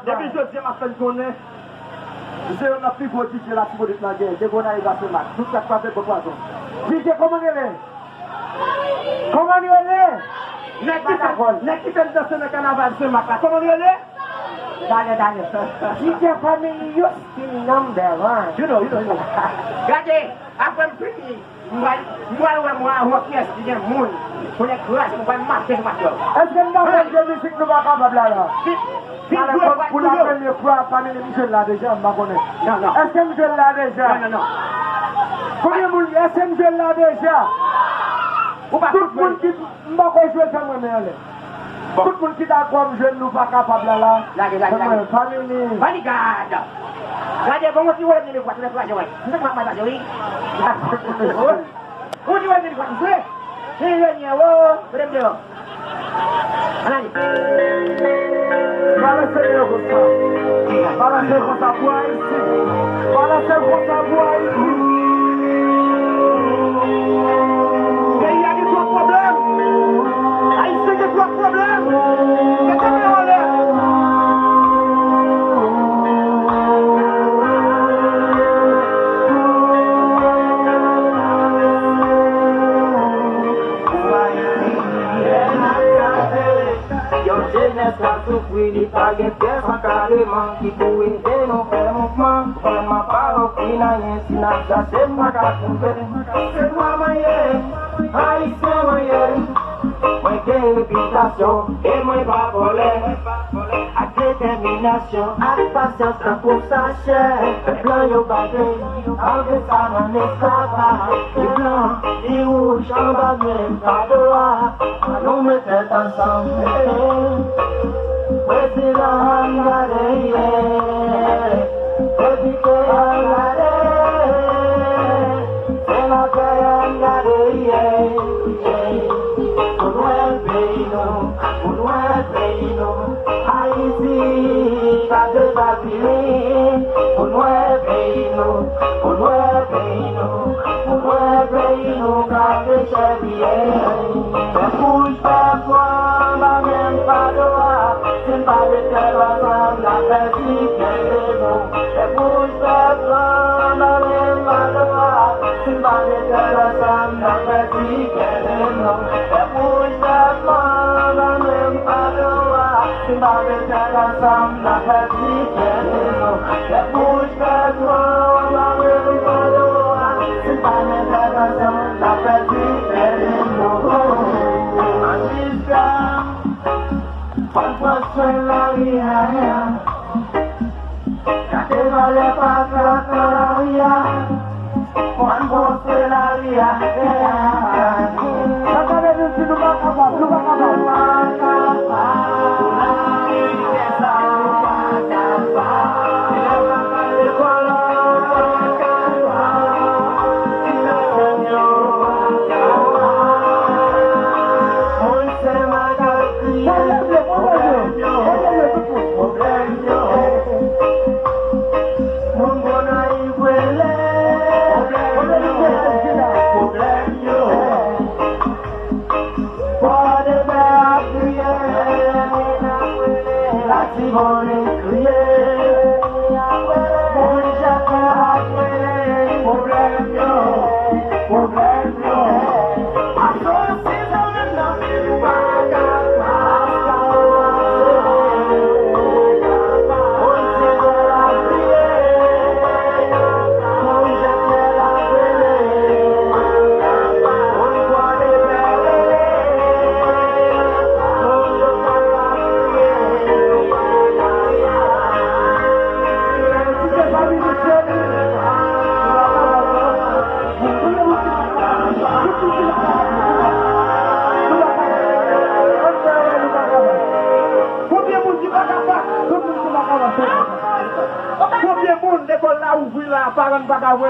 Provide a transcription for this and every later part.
Depuis je dis ma femme connaît. C'est un plus beau DJ la plus de la guerre. C'est bon arrive à ce match. Tout ça pas fait pour poison. DJ comment il est? Comment il est? N'est-ce qui fait danser le carnaval ce matin? Comment il est? Daniel. DJ family you still number one. You know. Regardez, après le fini. Moi qui est bien moun. Pour les classes, on va marcher ce matin. Est-ce que nous avons de musique nous va capable là? Pour la première fois, parmi les jeunes là déjà, je ne connais pas. Non. Est-ce que nous jeunes là déjà? Non. Combien de monde est-ce que nous jeunes là déjà? Tout le monde qui m'a joué ça moi-même. Tout le monde qui est comme jeune nous pas capable là. Famille. Vanigade. Regardez, bon, si vous voulez les voitures, vous allez vous ma jolie. Vous voulez les voitures? C'est le niais, vous allez me Allez. Balancer comme ça, bois ici. Balancer comme ça, bois ici. Mais il y a des trois problèmes. Il y a des trois problèmes. Mettez-moi en l'air. Jeunesse a souffri, il pas de pièces en carrément qui pour aider nos frères mouvements. Vraiment pas au final, si n'a pas c'est pas qu'à trouver. C'est moi moyen, haïtien moyen. Moi qui ai réputation et moi pas voler. À détermination, à patience pour sa chair. Le blanc yo bagay, enlever ça dans l'esclavage. Les blancs, les rouges, en bas même pas de loi. Nous mettons ensemble. Président Angare, député Angare, sénateur Angare, pour nous pays nous, Haïti, pas de Babylone, pour nous pays nous, pas de Chevier, mais bouge pas toi, ma même pas de loi, c'est pas de terre ensemble, la petite est bon, mais bouge pas toi, ma même pas de loi, c'est pas de terre ensemble, la petite est bon, mais bouge pas toi, ma même pas de loi, c'est pas de terre ensemble, la petite est bon, mais bouge pas toi, ma même pas de loi, c'est pas de terre ensemble, la petite est bon. La vida, ya te vale pasar la vida, cuando se la vida,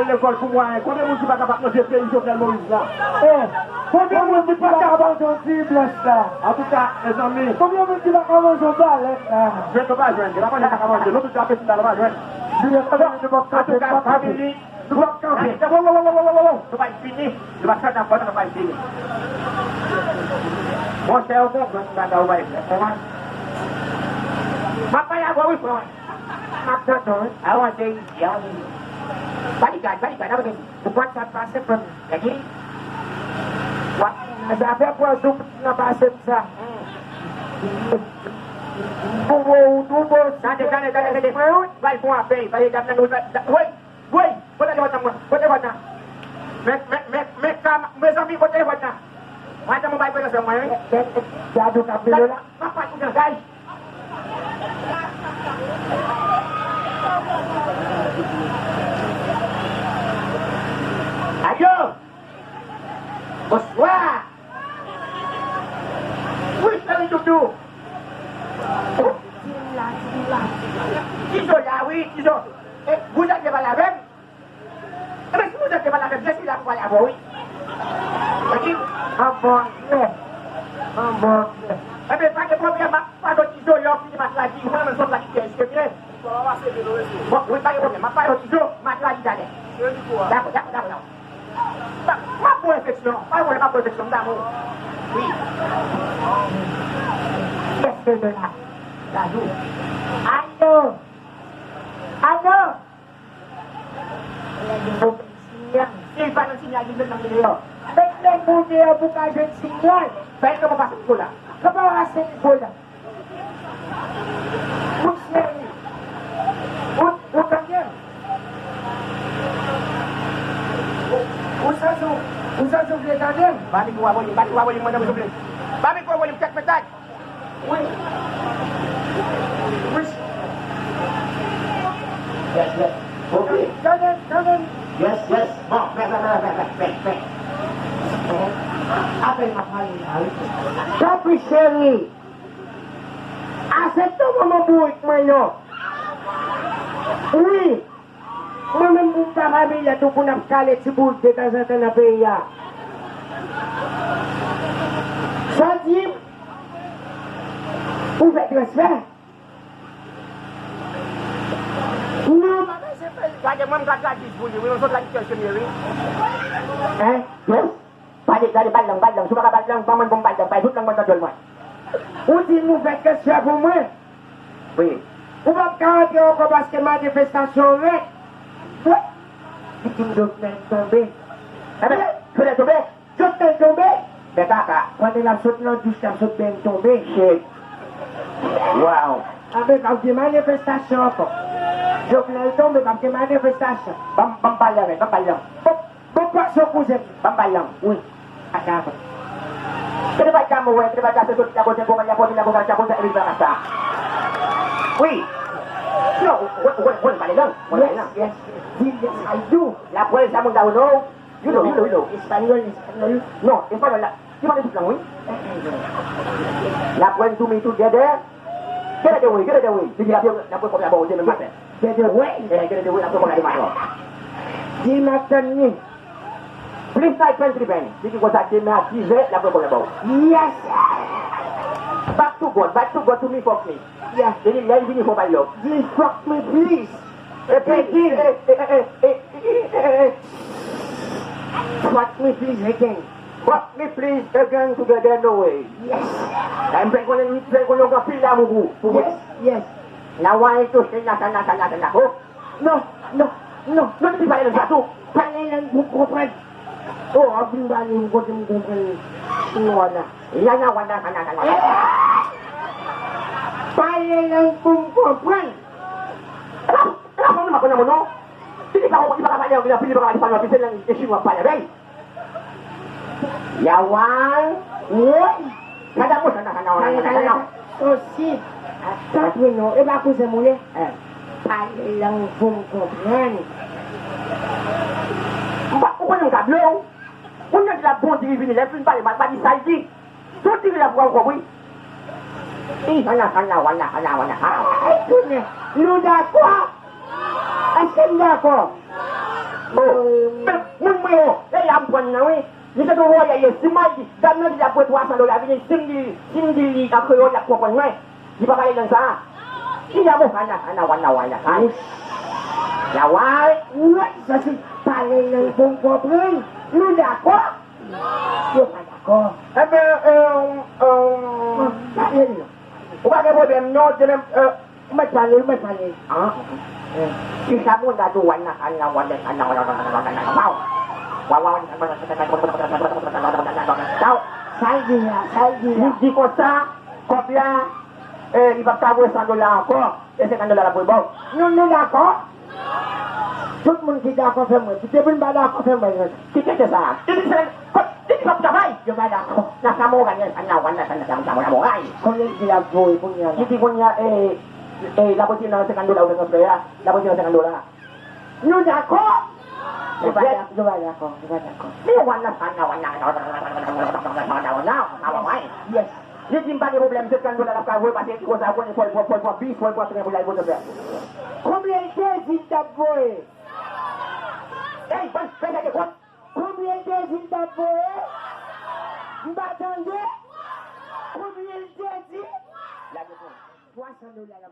l'école pour moi, combien de monde qui va capable de faire pays Jovenel Moïse là? Combien de monde qui va capable de faire là? En tout cas, les amis, combien de monde qui va capable de faire là? Je ne peux pas joindre, la première fois que je l'autre déjà fait tout à l'heure, je en tout cas, famille, nous allons camper. Nous allons finir, nous allons faire un peu, nous allons finir. Mon cher, on va faire Apa yang bawa itu? Apa tu? Awak saya yang balikan apa ni? Bukan satu sebab. Lagi? Ada apa zoom na bahasa sa? Tubo. Sana. Baik pun apa? Baik jam nak usah. Woi, boleh jawab nama. Boleh jawab nama. Mereka boleh jawab nama. Macam mau baik pada semua ni. Jadu kabel lah. Apa itu dah guys? Ayo. Boswa. Wih, kali duduk. Ciso ya, wih, ciso. Budak dia balagan. Terus budak dia balagan. Dia silang balik apa, wih. Lagi. Apa? Apa? Tapi pakai problem apa ciso ya, ini mas lagi. Mana masuk lagi dia sikit ni. Wih, pakai problem. Apa ciso, mas lagi dah ni. Dah. Mampu infection. Mampu infection kamu. Wih. Yes, Lalu. Ayo. Siapa yang sini lagi tentang dia? Tentang punya bukan singgah. Baik kamu pasang bola. Kebawa bola. Muslim. Bukannya. Usaha dia kaden. Bagi gua boleh mana boleh. Bagi gua boleh cek petak. Wih. Yes. Okay. Kaden. Yes. Oh, back. Apa yang masalah ini? Tapi Sherry, aset tu membuat mayo. Ui, membuka kami ya tu pun kalit sebut kita sa tanapaya. Sajim, ubat kelas No, Gajah memang bunyi. Memang lagi sendiri. yes. Balik dari balang. Suka balang, paman pun balang. Baik, lang man jual mo. Uti mo bekas siya mo. Wih. Ubab ka di ako basket manifestasyon eh. What? Itindog na ito, be. Sabi, sudah tu be. Sut na ito, be. Beka ka. Pwede lang sut na Diyos ka sut na ito, be. Shit. Wow. Sabi, kag di manifestasyon ako. Joke na ito, be, kag di manifestasyon. Bampalang. Papasok ko siya. Bampalang. Uy, agad. Terbaik kamu, terbaik kamu sesud aku jago baca pun tak boleh bahasa. Wih. No, balang. Yes. Yes, I do. La puedes kamu tahu no? You know. Espanyol. No, en español la. Gimana sih bilang, wih? La puedes tu together. Get away. Jadi la puedes kau bawa je memang. Get away. Get away aku kau nak dimana? Di makan ni. Please try country band. Jadi kau tak kena kizet la puedes kau bawa. Yes. Back to God to me for me. Yes. Jadi lain bini for my love. Please fuck me, please. Fuck me, please, again. Fuck me please again together no way. Yes. I'm back on the kapila mo bu. Yes. Nawa itu sana. Oh, No. no di balik satu. Pangalan buko pa. Oh, abing bali ko din wala. Iya na wala sana. Pangalan buko pa. Apa nama kau nama no? Jadi kau iba ka yang pilih bakal dipanggil bisa yang isu apa ya, bang? Yawan, What? kada mo sana orang. Oh, shit. Tapi no, iba ako sa muli. Pangalan buko pa. Mbak, kau yang gablong. Kau yang dilabung di sini, lepas balik mat di saiji. Tu tidak bukan kau bui. Sana. Ito na. Luda ko. Asan na ako? Mun mo, ampun na weh. Ni ka tu roya ye simai, dan na dia buat wasa lo lagi sindi ka ko ya ko kon mai. Di ba kaya lang sa? Iya mo sana wala. Ay. Yawai, What? Kasi pangalan buko pa. Luda ko. Yung ako. Uba ke problem no jenem Mai pale. Ah. Kita pun dah tuan nak anak wadah anak. Wow. Tahu? Saya di kota kopia ibak tahu $1 ko. Ese $1 po ba? Nun ako. Tut mun kita ako famous. Kita pun bala ako famous. Kita sa. Ini kau capai. Yo bala ako. Nak kamu kan anak wadah sama kamu ai. Kung sila boy punya. Jadi punya lapor sila sa $1 dengan saya. Lapor sila sa $1. Nun ako. Yo bala ako. Ni wadah Yes. Ni simpan ni problem sekarang dulu dalam kawin pasal ikut aku ni poi bis tengah boleh ikut tu. Combien de cinta boy? Bas saya ikut. Combien de cinta boy? Mbak Tande? Combien de cinta? Lagi tu. $300.